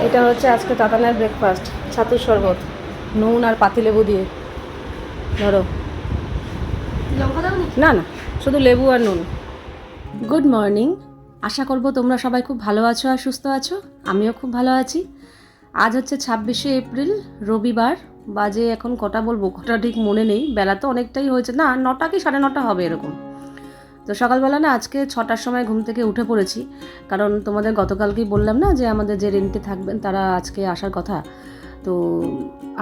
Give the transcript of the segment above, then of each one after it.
এটা হচ্ছে আজকে তাতানের ব্রেকফাস্ট, ছাতুর শরবত, নুন আর পাতিলেবু দিয়ে। ধরো, না না, শুধু লেবু আর নুন। গুড মর্নিং, আশা করব তোমরা সবাই খুব ভালো আছো আর সুস্থ আছো। আমিও খুব ভালো আছি। আজ হচ্ছে 26শে এপ্রিল, রবিবার। বাজে এখন কটা বলবো, কটা ঠিক মনে নেই, বেলা তো অনেকটাই হয়েছে, না 9টা কি 9:30 হবে এরকম। তো সকালবেলা না আজকে 6টার সময় ঘুম থেকে উঠে পড়েছি, কারণ তোমাদের গতকালকেই বললাম না যে আমাদের যে রেন্টে থাকবেন তারা আজকে আসার কথা। তো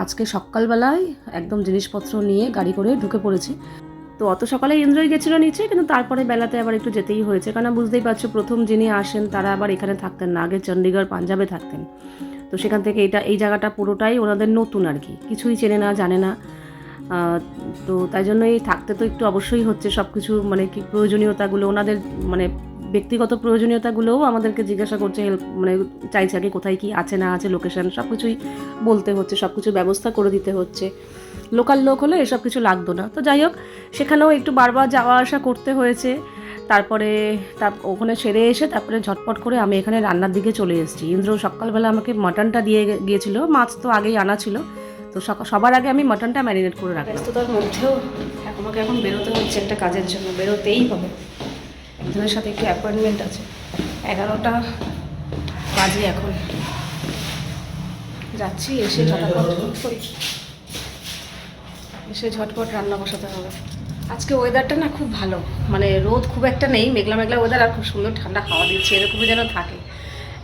আজকে সকালবেলায় একদম জিনিসপত্র নিয়ে গাড়ি করে ঢুকে পড়েছি। তো অত সকালে ইন্দ্রই গেছিলো নিচে, কিন্তু তারপরে বেলাতে আবার একটু যেতেই হয়েছে, কারণ বুঝতেই পারছো প্রথম যিনি আসেন তারা আবার এখানে থাকতেন না, আগে চণ্ডীগড় পাঞ্জাবে থাকতেন। তো সেখান থেকে এই জায়গাটা পুরোটাই ওনাদের নতুন আর কি, কিছুই চেনে না জানে না। তো তাই জন্য এই থাকতে তো একটু অবশ্যই হচ্ছে, সব কিছু মানে কি প্রয়োজনীয়তাগুলো ওনাদের মানে ব্যক্তিগত প্রয়োজনীয়তাগুলোও আমাদেরকে জিজ্ঞাসা করছে, হেল্প মানে চাইছে আগে কোথায় কি আছে না আছে, লোকেশন সব কিছুই বলতে হচ্ছে, সব কিছু ব্যবস্থা করে দিতে হচ্ছে। লোকাল লোক হলে এসব কিছু লাগতো না। তো যাই হোক, সেখানেও একটু বারবার যাওয়া আসা করতে হয়েছে। তারপরে ওখানে সেরে এসে তারপরে ঝটপট করে আমি এখানে রান্নার দিকে চলে এসেছি। ইন্দ্র সকালবেলা আমাকে মাটনটা দিয়ে গিয়েছিল, মাছ তো আগেই আনা ছিল। তো সবার আগে আমি মাটনটা ম্যারিনেট করে রাখলাম। ব্যস্ততার মধ্যেও আমাকে এখন বেরোতে হচ্ছে একটা কাজের জন্য, বেরোতেই হবে। একজনের সাথে একটু অ্যাপয়েন্টমেন্ট আছে। 11টা বাজে এখন, যাচ্ছি। এসে ঝটপট রান্না বসাতে হবে। আজকে ওয়েদারটা না খুব ভালো, মানে রোদ খুব একটা নেই, মেঘলা মেঘলা ওয়েদার, আর খুব সুন্দর ঠান্ডা হাওয়া দিচ্ছে, এরকমই যেন থাকে।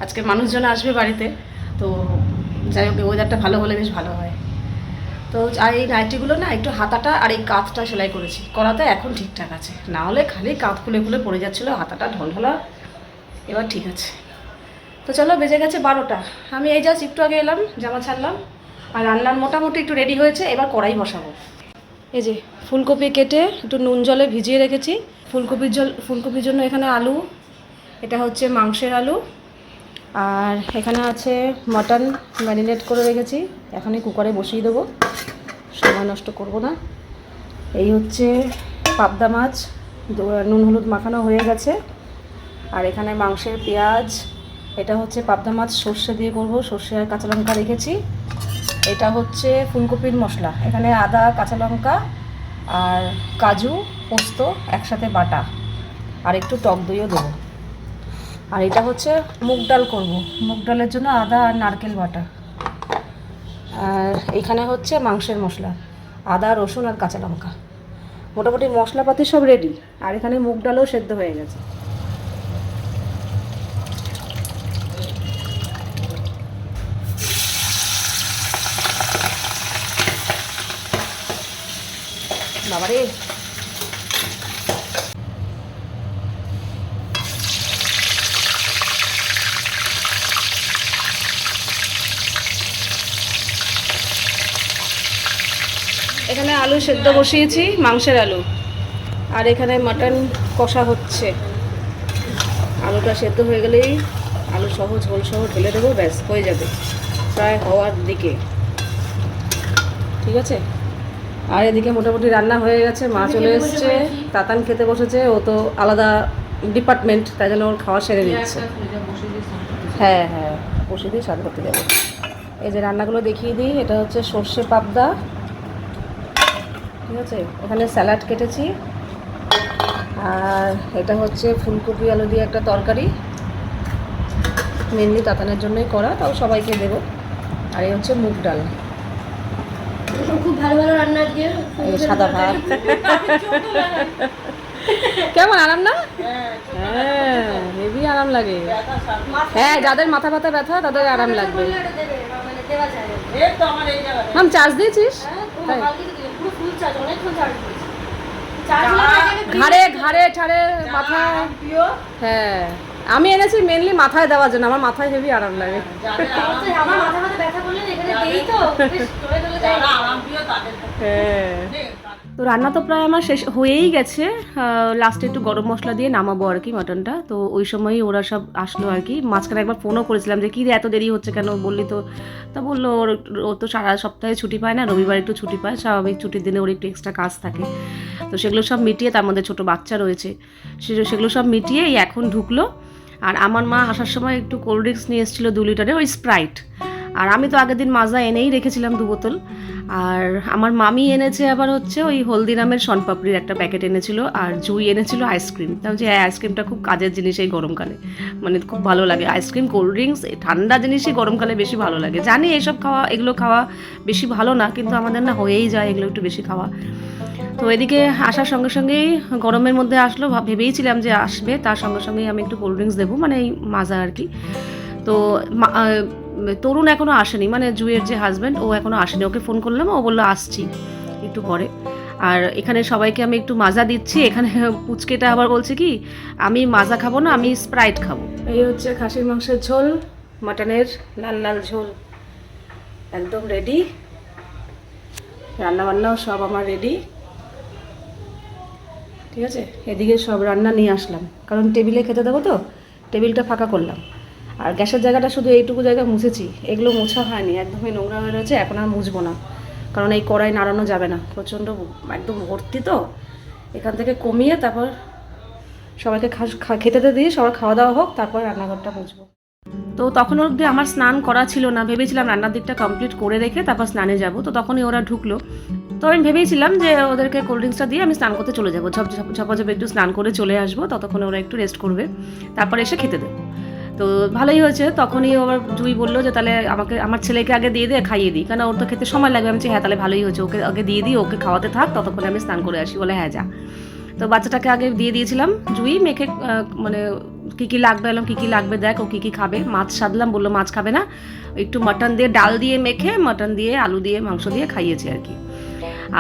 আজকে মানুষজন আসবে বাড়িতে, তো যাই হোক ওয়েদারটা ভালো হলে বেশ ভালো হয়। তো আর এই নাইটিগুলো না একটু হাতাটা আর এই কাঁধটা সেলাই করেছি, করাতে এখন ঠিকঠাক আছে, না হলে খালি কাঁধ খুলে খুলে পড়ে যাচ্ছিলো, হাতাটা ঢলঢলা। এবার ঠিক আছে। তো চলো, বেজে গেছে 12টা। আমি এই জাস্ট একটু আগে এলাম, জামা ছাড়লাম, আর রান্নার মোটামুটি একটু রেডি হয়েছে। এবার কড়াই বসাবো। এই যে ফুলকপি কেটে একটু নুন জলে ভিজিয়ে রেখেছি। ফুলকপির জন্য এখানে আলু, এটা হচ্ছে মাংসের আলু, আর এখানে আছে মটন ম্যারিনেট করে রেখেছি। এখনই কুকারে বসিয়ে দেবো, সময় নষ্ট করব না। এই হচ্ছে পাবদা মাছ, নুন হলুদ মাখানো হয়ে গেছে। আর এখানে মাংসের পেঁয়াজ, এটা হচ্ছে পাবদা মাছ সর্ষে দিয়ে করব, সর্ষে আর কাঁচা লঙ্কা রেখেছি। এটা হচ্ছে ফুলকপির মশলা, এখানে আদা কাঁচা লঙ্কা আর কাজু পোস্ত একসাথে বাটা, আর একটু টক দইও দেবো। আর এটা হচ্ছে মুগ ডাল করব, মুগ ডালের জন্য আদা আর নারকেল বাটা। আর এখানে হচ্ছে মাংসের মশলা, আদা রসুন আর কাঁচা লঙ্কা। মোটামুটি মশলাপাতি সব রেডি। আর এখানে মুগ ডালও সেদ্ধ হয়ে গেছে। বাবারে, এখানে আলু সেদ্ধ বসিয়েছি, মাংসের আলু, আর এখানে মাটন কষা হচ্ছে। আলুটা সেদ্ধ হয়ে গেলেই আলু সহ ঝোল সহ ঢেলে দেবো, ব্যাস হয়ে যাবে, প্রায় হওয়ার দিকে। ঠিক আছে। আর এদিকে মোটামুটি রান্না হয়ে গেছে, মা চলে এসছে, তাতান খেতে বসেছে, ও তো আলাদা ডিপার্টমেন্ট, তাই জন্য ওর খাওয়া সেরে দিচ্ছে। হ্যাঁ হ্যাঁ, বসিয়ে দিয়ে স্বাদ করতে যাবো। এই যে রান্নাগুলো দেখিয়ে দিই, এটা হচ্ছে সর্ষে পাবদা, ঠিক আছে, এখানে স্যালাড কেটেছি, আর এটা হচ্ছে ফুলকপি আলু দিয়ে একটা তরকারি, মেনলি তাতানের জন্যই করা, তাও সবাইকে দেবো। আর এই হচ্ছে মুগ ডাল, খুব ভালো ভালো রান্না দিয়ে সাদা ভাত। কেমন আরাম না? হ্যাঁ, হেভি আরাম লাগে। হ্যাঁ, যাদের মাথা ব্যথা ব্যথা তাদের আরাম লাগবে। হাম চার্জ দিয়েছিস? ঘাড়ে ঘাড়ে ঠাড়ে মাথা। হ্যাঁ, আমি এনেছি মেনলি মাথায় দেওয়ার জন্য, আমার মাথায় হেভি আরাম লাগে। তো রান্না তো প্রায় আমার শেষ হয়েই গেছে, লাস্টে একটু গরম মশলা দিয়ে নামাবো আর কি মাটনটা। তো ওই সময়ই ওরা সব আসলো আর কি। মাঝখানে একবার ফোনও করেছিলাম যে কী রে এত দেরি হচ্ছে কেন, বললি তো। তা বললো ও তো সারা সপ্তাহে ছুটি পায় না, রবিবার একটু ছুটি পায়, স্বাভাবিক ছুটির দিনে ওর একটু এক্সট্রা কাজ থাকে। তো সেগুলো সব মিটিয়ে, তার মধ্যে ছোটো বাচ্চা রয়েছে, সেগুলো সব মিটিয়ে এই এখন ঢুকলো। আর আমার মা আসার সময় একটু কোল্ড ড্রিঙ্কস নিয়ে এসেছিলো 2 লিটারের, ওই স্প্রাইট। আর আমি তো আগের দিন মাজা এনেই রেখেছিলাম 2 বোতল। আর আমার মামি এনেছে আবার হচ্ছে ওই হলদিরামের শনপাপড়ির একটা প্যাকেট এনেছিল, আর জুই এনেছিল আইসক্রিম। তাই যে আইসক্রিমটা খুব কাজের জিনিস এই গরমকালে, মানে খুব ভালো লাগে আইসক্রিম, কোল্ড ড্রিঙ্কস, ঠান্ডা জিনিসই গরমকালে বেশি ভালো লাগে। জানি এগুলো খাওয়া বেশি ভালো না, কিন্তু আমাদের না হয়েই যায় এগুলো একটু বেশি খাওয়া। তো এদিকে আসার সঙ্গে সঙ্গেই গরমের মধ্যে আসলো, ভেবেইছিলাম যে আসবে, তার সঙ্গে সঙ্গেই আমি একটু কোল্ড ড্রিঙ্কস দেবো, মানে এই মাজা আর কি। তো তরুণ এখনও আসেনি, মানে জুয়ের যে হাজব্যান্ড, ও এখনও আসেনি। ওকে ফোন করলাম, ও বললো আসছি একটু পরে। আর এখানে সবাইকে আমি একটু মাজা দিচ্ছি। এখানে পুচকেটা আবার বলছে কি আমি মাজা খাবো না, আমি স্প্রাইট খাবো। এই হচ্ছে খাসির মাংসের ঝোল, মাটনের লাল লাল ঝোল একদম রেডি। রান্নাবান্নাও সব আমার রেডি, ঠিক আছে। এদিকে সব রান্না নিয়ে আসলাম, কারণ টেবিলে খেতে দেবো, তো টেবিলটা ফাঁকা করলাম। আর গ্যাসের জায়গাটা শুধু এইটুকু জায়গা মুছেছি, এগুলো মোছা হয়নি, একদমই নোংরা হয়ে রয়েছে। এখন আর মুছবো না, কারণ এই কড়াই নাড়ানো যাবে না, প্রচণ্ড একদম ভর্তি। তো এখান থেকে কমিয়ে তারপর সবাইকে খেতে দিয়ে সবার খাওয়া দাওয়া হোক, তারপর রান্নাঘরটা মুছবো। তো তখন অবধি আমার স্নান করা ছিল না, ভেবেছিলাম রান্নার দিকটা কমপ্লিট করে রেখে তারপর স্নানে যাব। তো তখনই ওরা ঢুকলো, তো আমি ভেবেছিলাম যে ওদেরকে কোল্ড ড্রিঙ্কসটা দিয়ে আমি স্নান করতে চলে যাবো, ঝপাঝপ একটু স্নান করে চলে আসবো, ততক্ষণে ওরা একটু রেস্ট করবে, তারপরে এসে খেতে দেবো। তো ভালোই হয়েছে। তখনই ওর জুই বললো যে তাহলে আমার ছেলেকে আগে দিয়ে খাইয়ে দিই, কারণ ওর তো খেতে সময় লাগবে। আমি বলছি হ্যাঁ তাহলে ভালোই হয়েছে, ওকে আগে দিয়ে দিই, ওকে খাওয়াতে থাক, ততক্ষণে আমি স্নান করে আসি। বলে হ্যাঁ যা। তো বাচ্চাটাকে আগে দিয়ে দিয়েছিলাম, জুই মেখে মানে কী কী লাগবে এলাম, কী কী লাগবে দেখ, ও কী কী খাবে। মাছ সাধলাম, বললো মাছ খাবে না, একটু মাটন দিয়ে ডাল দিয়ে মেখে, মাটন দিয়ে আলু দিয়ে মাংস দিয়ে খাইয়েছি আর কি।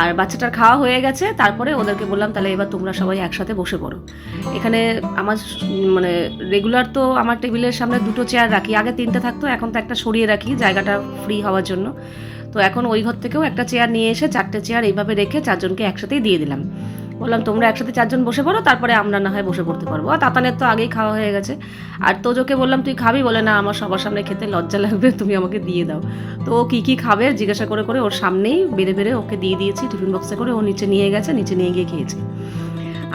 আর বাচ্চাটার খাওয়া হয়ে গেছে, তারপরে ওদেরকে বললাম তাহলে এবার তোমরা সবাই একসাথে বসে পড়ো। এখানে আমার মানে রেগুলার তো আমার টেবিলের সামনে 2টো চেয়ার রাখি, আগে 3টে থাকতো, এখন তো একটা সরিয়ে রাখি জায়গাটা ফ্রি হওয়ার জন্য। তো এখন ওই ঘর থেকেও একটা চেয়ার নিয়ে এসে 4টে চেয়ার এইভাবে রেখে 4জনকে একসাথেই দিয়ে দিলাম। বললাম তোমরা একসাথে 4জন বসে পড়ো, তারপরে আমরা না হয় বসে পড়তে পারবো। আর তাতানের তো আগেই খাওয়া হয়ে গেছে। আর তোজোকে বললাম তুই খাবি, বলে না আমার সবার সামনে খেতে লজ্জা লাগবে, তুমি আমাকে দিয়ে দাও। তো ও কী কী খাবে জিজ্ঞাসা করে করে ওর সামনেই বেড়ে ওকে দিয়ে দিয়েছি টিফিন বক্সে করে। ও নিচে নিয়ে গেছে, নিচে নিয়ে গিয়ে খেয়েছে।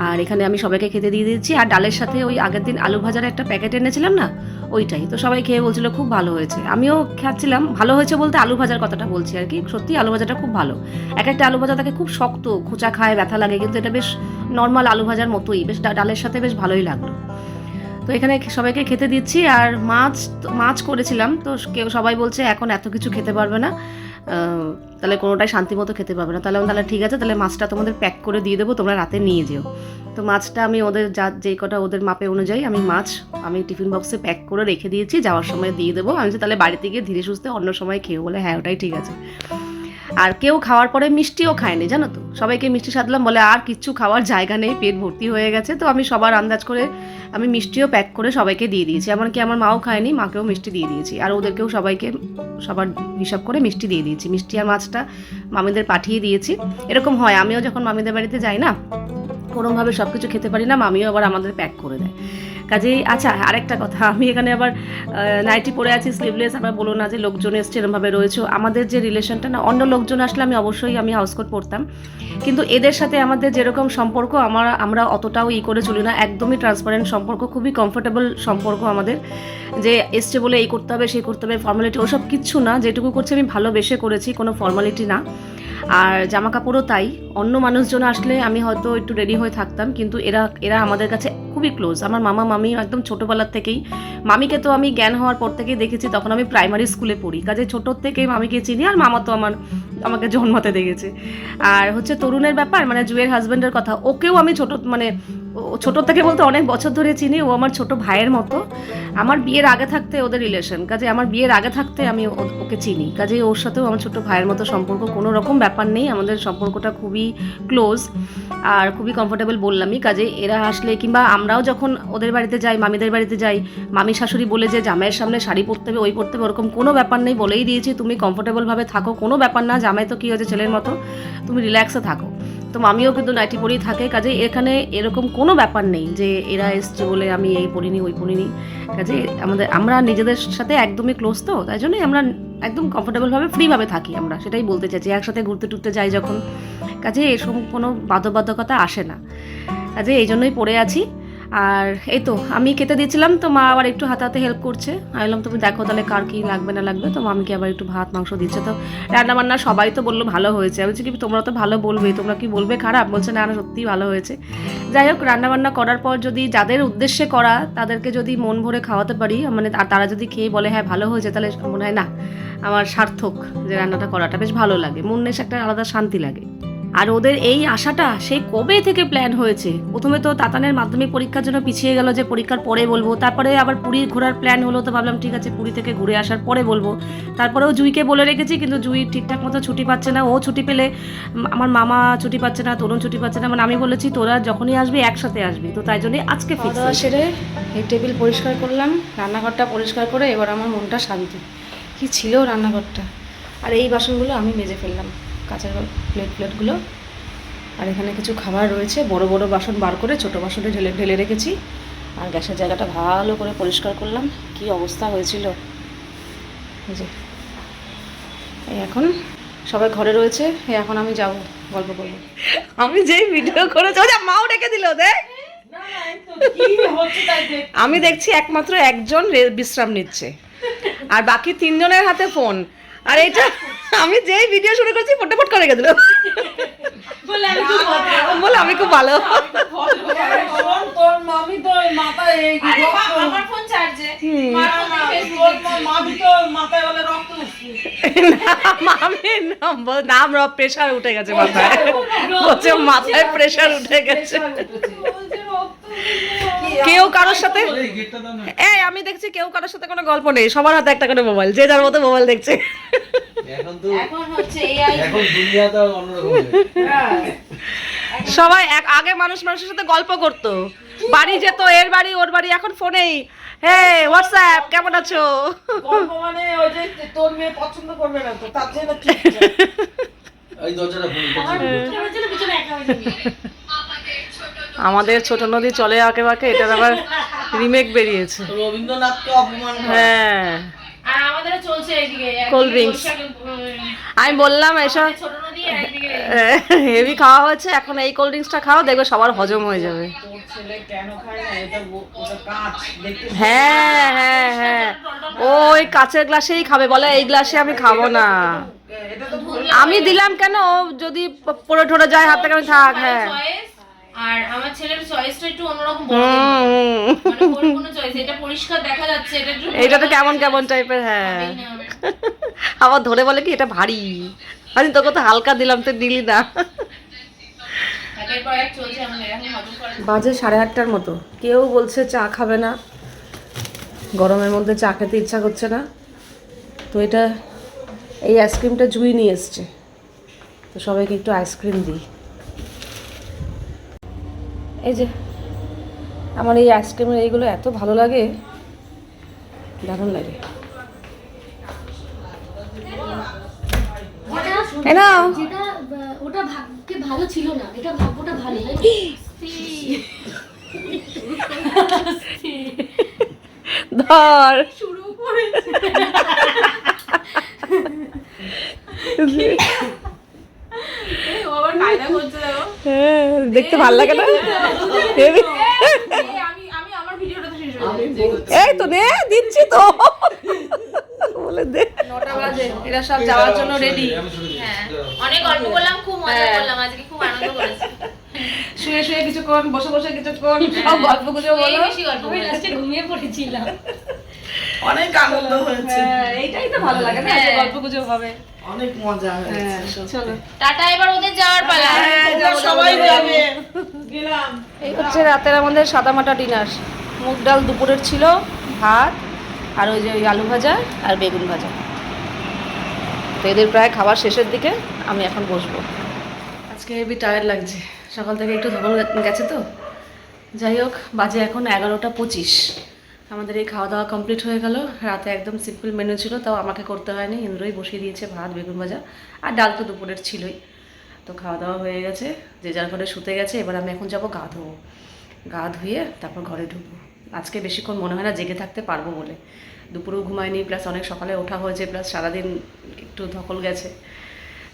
আর এখানে আমি সবাইকে খেতে দিয়ে দিয়েছি। আর ডালের সাথে ওই আগের দিন আলু ভাজার একটা প্যাকেট এনেছিলাম না, ওইটাই। তো সবাই খেয়ে বলছিল খুব ভালো হয়েছে, আমিও খাচ্ছিলাম। ভালো হয়েছে বলতে আলু ভাজার কথাটা বলছি আর কি, সত্যি আলু ভাজাটা খুব ভালো। একটা আলু ভাজা থাকে খুব শক্ত, খোঁচা খায়, ব্যথা লাগে, কিন্তু এটা বেশ নর্মাল আলু ভাজার মতোই, বেশ ডালের সাথে বেশ ভালোই লাগলো। তো এখানে সবাইকে খেতে দিচ্ছি। আর মাছ করেছিলাম, তো সবাই বলছে এখন এত কিছু খেতে পারবে না, তাহলে কোনোটাই শান্তি মতো খেতে পারবে না। তাহলে ঠিক আছে, তাহলে মাছটা তোমাদের প্যাক করে দিয়ে দেবো, তোমরা রাতে নিয়ে যেও। তো মাছটা আমি ওদের যেই কটা ওদের মাপে অনুযায়ী আমি টিফিন বক্সে প্যাক করে রেখে দিয়েছি, যাওয়ার সময় দিয়ে দেবো। আমি তাহলে বাড়িতে গিয়ে ধীরে সুস্থে অন্য সময় খেয়েও, বলে হ্যাঁ ওটাই ঠিক আছে। আর কেউ খাওয়ার পরে মিষ্টিও খায়নি, জানো তো, সবাইকে মিষ্টি সাধলাম, বলে আর কিচ্ছু খাওয়ার জায়গা নেই, পেট ভর্তি হয়ে গেছে। তো আমি সবার আন্দাজ করে আমি মিষ্টিও প্যাক করে সবাইকে দিয়ে দিয়েছি, এমনকি আমার মাও খায়নি, মাকেও মিষ্টি দিয়ে দিয়েছি। আর ওদেরকেও সবাইকে সবার হিসাব করে মিষ্টি দিয়ে দিয়েছি। মিষ্টি আর মাছটা মামিদের পাঠিয়ে দিয়েছি। এরকম হয়, আমিও যখন মামিদের বাড়িতে যাই না, কোনোভাবে সব কিছু খেতে পারি না, মামিও আবার আমাদের প্যাক করে দেয়। কাজেই আচ্ছা আরেকটা কথা, আমি এখানে আবার নাইটি পরে আছি, স্লিভলেস। আবার বলো না যে লোকজন এসছে এরমভাবে রয়েছে। আমাদের যে রিলেশনটা না, অন্য লোকজন আসলে আমি হাউসকোট পরতাম, কিন্তু এদের সাথে আমাদের যেরকম সম্পর্ক, আমরা অতটাও করে চলি না, একদমই ট্রান্সপারেন্ট সম্পর্ক, খুবই কমফোর্টেবল সম্পর্ক আমাদের। যে এসছে বলে এই করতে হবে সেই করতে হবে, ফর্মালিটি ওসব কিচ্ছু না। যেটুকু করছি আমি ভালোবেসে করেছি, কোনো ফর্মালিটি না। আর জামা কাপড়ও তাই। অন্য মানুষজন আসলে আমি হয়তো একটু রেডি হয়ে থাকতাম, কিন্তু এরা আমাদের কাছে খুবই ক্লোজ। আমার মামি একদম ছোটোবেলার থেকেই, মামিকে তো আমি জ্ঞান হওয়ার পর থেকেই দেখেছি, তখন আমি প্রাইমারি স্কুলে পড়ি, কাজে ছোটোর থেকেই মামিকে চিনি। আর মামা তো আমাকে জন্মাতে দেখেছে। আর হচ্ছে তরুণের ব্যাপার, মানে জুয়ের হাজব্যান্ডের কথা, ওকেও আমি ছোটো থেকে বলতে অনেক বছর ধরে চিনি। ও আমার ছোট ভাইয়ের মতো। আমার বিয়ের আগে থাকতে ওদের রিলেশন, কাজে আমার বিয়ের আগে থাকতে আমি ওকে চিনি, কাজে ওর সাথেও আমার ছোট ভাইয়ের মতো সম্পর্ক, কোনো রকম ব্যাপার নেই। আমাদের সম্পর্কটা খুবই ক্লোজ আর খুবই কমফোর্টেবল বললামই। কাজে এরা আসলে কিংবা আমরাও যখন ওদের বাড়িতে যাই, মামিদের বাড়িতে যাই, মামি শাশুড়ি বলে যে জামাইয়ের সামনে শাড়ি পরতে হবে, ওই পরতে হবে, ওরকম কোনো ব্যাপার নেই, বলেই দিয়েছি তুমি কমফোর্টেবলভাবে থাকো, কোনো ব্যাপার না। জামাই তো কী হয়েছে, ছেলের মতো, তুমি রিল্যাক্সে থাকো। তো মামিও কিন্তু নাইটি পরেই থাকে, কাজে এখানে এরকম কোনো ব্যাপার নেই যে এরা এসছে বলে আমি এই পরিনি ওই পরিনি। কাজে আমরা নিজেদের সাথে একদমই ক্লোজ, তো তাই জন্যই আমরা একদম কমফোর্টেবলভাবে ফ্রিভাবে থাকি। আমরা সেটাই বলতে চাইছি, একসাথে ঘুরতে টুরতে যাই যখন, কাজে এসব কোনো বাধ্যবাধকতা আসে না। কাজে এই জন্যই পড়ে আছি। আর এই তো আমি খেতে দিয়েছিলাম, তো মা আবার একটু হাতে হাতে হেল্প করছে। আমি বললাম তুমি দেখো তাহলে কার কী লাগবে না লাগবে, তো মামিকে আবার একটু ভাত মাংস দিচ্ছে। তো রান্নাবান্না সবাই তো বললো ভালো হয়েছে। আমি বলছি কি তোমরা তো ভালো বলবে, তোমরা কি বলবে খারাপ? বলছে না না সত্যিই ভালো হয়েছে। যাই হোক, রান্নাবান্না করার পর যদি যাদের উদ্দেশ্যে করা তাদেরকে যদি মন ভরে খাওয়াতে পারি, মানে আর তারা যদি খেয়ে বলে হ্যাঁ ভালো হয়েছে, তাহলে মনে হয় না আমার সার্থক যে রান্নাটা করাটা বেশ ভালো লাগে, মনে একটা আলাদা শান্তি লাগে। আর ওদের এই আশাটা সেই কবে থেকে প্ল্যান হয়েছে। প্রথমে তো তাতানের মাধ্যমিক পরীক্ষার জন্য পিছিয়ে গেল যে পরীক্ষার পরে বলবো, তারপরে আবার পুরী ঘোরার প্ল্যান হলো, তো ভাবলাম ঠিক আছে পুরী থেকে ঘুরে আসার পরে বলবো। তারপরেও জুইকে বলে রেখেছি, কিন্তু জুই ঠিকঠাক মতো ছুটি পাচ্ছে না। ও ছুটি পেলে আমার মামা ছুটি পাচ্ছে না, তরুণ ছুটি পাচ্ছে না, মানে আমি বলেছি তোরা যখনই আসবি একসাথে আসবি, তো তাই জন্যই আজকে ফিক্স। সেরে এই টেবিল পরিষ্কার করলাম, রান্নাঘরটা পরিষ্কার করে এবার আমার মনটা শান্তি। কি ছিল রান্নাঘরটা। আর এই বাসনগুলো আমি মেজে ফেললাম, কাঁচের প্লেটগুলো। আর এখানে কিছু খাবার রয়েছে, বড় বড় বাসন বার করে ছোট বাসনে ঢেলে ঢেলে রেখেছি। আর গ্যাসের জায়গাটা ভালো করে পরিষ্কার করলাম, কি অবস্থা হয়েছিল। এই যে এই এখন সবাই ঘরে রয়েছে, এখন আমি যাব গল্প করবো। আমি যেই ভিডিও করেছি মাও ডেকে দিল দেখ। আমি দেখছি একমাত্র একজন বিশ্রাম নিচ্ছে আর বাকি তিনজনের হাতে ফোন। আর এটা আমি যেই ভিডিও শুরু করছি ফটোফট করে রেখে দিল, বলে আমি খুব ভালো। নাম প্রেশার উঠে গেছে মাথায়, বলছে মাথায় প্রেশার উঠে গেছে। কেউ কারোর সাথে এই আমি দেখছি কেউ কারোর সাথে কোনো গল্প নেই, সবার হাতে একটা করে মোবাইল, যে যার মতো মোবাইল দেখছে। সবাই আগে মানুষের সাথে গল্প করতো, বাড়ি যেত, এর বাড়ি ওর বাড়ি, এখন ফোনেই হে হোয়াটসঅ্যাপ কেমন আছো। মানে ওই যে তোর মেয়ে পছন্দ করবে না তো তার জন্য কি আমাদের ছোট নদী চলে আঁকে বাঁকে, এটার আবার রিমেক বেরিয়েছে। রবীন্দ্রনাথকে অপমান করা। হ্যাঁ আর আমাদেরও চলছে এইদিকে কোল্ড ড্রিঙ্কস। আমি বললাম এসব ছোট নদী আর একদিকে হেভি খাওয়া হয়েছে, এখন এই কোল্ড ড্রিঙ্কসটা খাও, দেখবে সবার হজম হয়ে যাবে। তোর ছেলে কেন খায় না, এটা ওটা কাঁচ দেখতে। হ্যাঁ হ্যাঁ হ্যাঁ, ওই কাঁচের গ্লাসেই খাবে, বলে এই গ্লাসে আমি খাবো না। এটা তো আমি দিলাম কেন, ও যদি পড়ে ঠরে যায় হাত থেকে, আমি থাক। হ্যাঁ আর আমার ছেলের চয়েসটা একটু অন্যরকম, বড় মানে পরিপূর্ণ চয়েস, এটা পরিষ্কার দেখা যাচ্ছে, এটা একটু এইটা তো কেমন কেমন টাইপের। হ্যাঁ আবার ধরে বলে কি এটা ভারী, আমি তোকে তো হালকা দিলাম, তো দিলি না। একের পর এক চলছে আমাদের, এখন হজম করা বাজে 8:30টার মতো, কেউ বলছে চা খাবে না, গরমের মধ্যে চা খেতে ইচ্ছা করছে না। তো এটা এই আইসক্রিমটা জুই নিয়ে এসছে, তো সবাইকে একটু আইসক্রিম দিই। এই যে আমার এই আইসক্রিমের এইগুলো এত ভালো লাগে, দারুণ লাগে। যেটা ওটা ভাগ্যে ভালো ছিল না, এটা ভাগ্যটা ভালো। ধর শুরু করেছে দেখতে ভালো লাগে না। আমি আমার ভিডিওটাতে শেষ এই তো নে দিচ্ছি তো, বলে দে। 9টা বাজে, এরা সব যাওয়ার জন্য রেডি। হ্যাঁ অনেক গল্প করলাম, খুব মজা করলাম আজকে, খুব আনন্দ করেছি। শুয়ে শুয়ে কিছুক্ষণ, বসে বসে কিছুক্ষণ, সব গল্প গুজব হলো। বেশি গল্প লাস্টে ঘুমিয়ে পড়েছিলাম। অনেক আনন্দ হয়েছে। এইটাই তো ভালো লাগে না, যে গল্প গুজব হবে, অনেক মজা হয়েছে। চলো টাটা, এবার ওদের যাওয়ার পালা। সবাই যাবে। গেলাম। এই হচ্ছে রাতের আমাদের সাদামাটা ডিনার। মুগ ডাল দুপুরের ছিল, ভাত আর ওই যে ওই আলু ভাজা আর বেগুন ভাজা। তো এদের প্রায় খাবার শেষের দিকে, আমি এখন বসবো। আজকে হেবি টায়ার্ড লাগছে, সকাল থেকে একটু ধকল গেছে তো। যাই হোক, বাজে এখন 11:25। আমাদের এই খাওয়া দাওয়া কমপ্লিট হয়ে গেল। রাতে একদম সিম্পল মেনু ছিল, তাও আমাকে করতে হয়নি, ইন্দ্রই বসিয়ে দিয়েছে ভাত বেগুন ভাজা, আর ডাল তো দুপুরের ছিলই। তো খাওয়া দাওয়া হয়ে গেছে, যে যার ঘরে শুতে গেছে। এবার আমি এখন যাবো গা ধোবো, গা ধুয়ে তারপর ঘরে ঢুকবো। আজকে বেশিক্ষণ মনে হয় না জেগে থাকতে পারবো বলে, দুপুরেও ঘুমায়নি, প্লাস অনেক সকালে ওঠা হয়েছে, প্লাস সারাদিন একটু ধকল গেছে।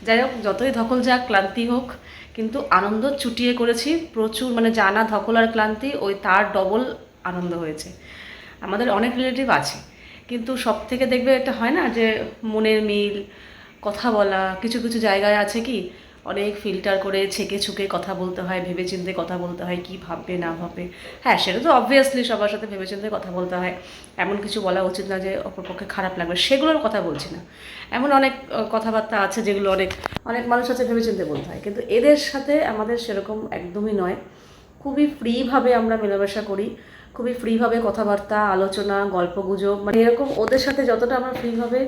যাই হোক, যতই ধকল যাক, ক্লান্তি হোক, কিন্তু আনন্দ চুটিয়ে করেছি প্রচুর, মানে জানা ধকল আর ক্লান্তি ওই তার ডবল আনন্দ হয়েছে। আমাদের অনেক রিলেটিভ আছে, কিন্তু সব থেকে দেখবে এটা হয় না যে মনের মিল, কথা বলা, কিছু কিছু জায়গায় আছে কি অনেক ফিল্টার করে ছেঁকে ছুকে কথা বলতে হয়, ভেবেচিন্তে কথা বলতে হয়, কি ভাববে না ভাববে। হ্যাঁ, সেটা তো অবভিয়াসলি সবার সাথে ভেবেচিন্তে কথা বলতে হয়, এমন কিছু বলা উচিত না যে অপরপক্ষে খারাপ লাগবে, সেগুলোর কথা বলছি না। এমন অনেক কথাবার্তা আছে যেগুলো অনেক অনেক মানুষ আছে ভেবেচিন্তে বলতে হয়, কিন্তু এদের সাথে আমাদের সেরকম একদমই নয়। খুবই ফ্রিভাবে আমরা মেলামেশা করি, খুবই ফ্রিভাবে কথাবার্তা, আলোচনা, গল্পগুজব, মানে এরকম ওদের সাথে যতটা আমরা ফ্রিভাবে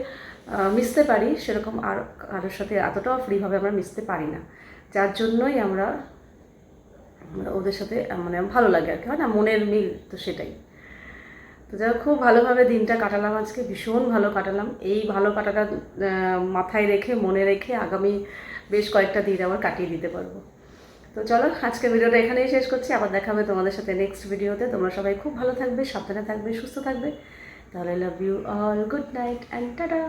মিশতে পারি, সেরকম আর কারোর সাথে এতটাও ফ্রিভাবে আমরা মিশতে পারি না। যার জন্যই আমরা ওদের সাথে মানে ভালো লাগে আর কি, হয় না, মনের মিল তো সেটাই। তো যাই হোক, খুব ভালোভাবে দিনটা কাটালাম আজকে, ভীষণ ভালো কাটালাম। এই ভালো কাটাটা মাথায় রেখে, মনে রেখে আগামী বেশ কয়েকটা দিন আবার কাটিয়ে দিতে পারবো। তো চলো, আজকে ভিডিওটা এখানেই শেষ করছি। আবার দেখা হবে তোমাদের সাথে নেক্সট ভিডিওতে। তোমরা সবাই খুব ভালো থাকবে, সাবধানে থাকবে, সুস্থ থাকবে। তাহলে love you all, good night and tata.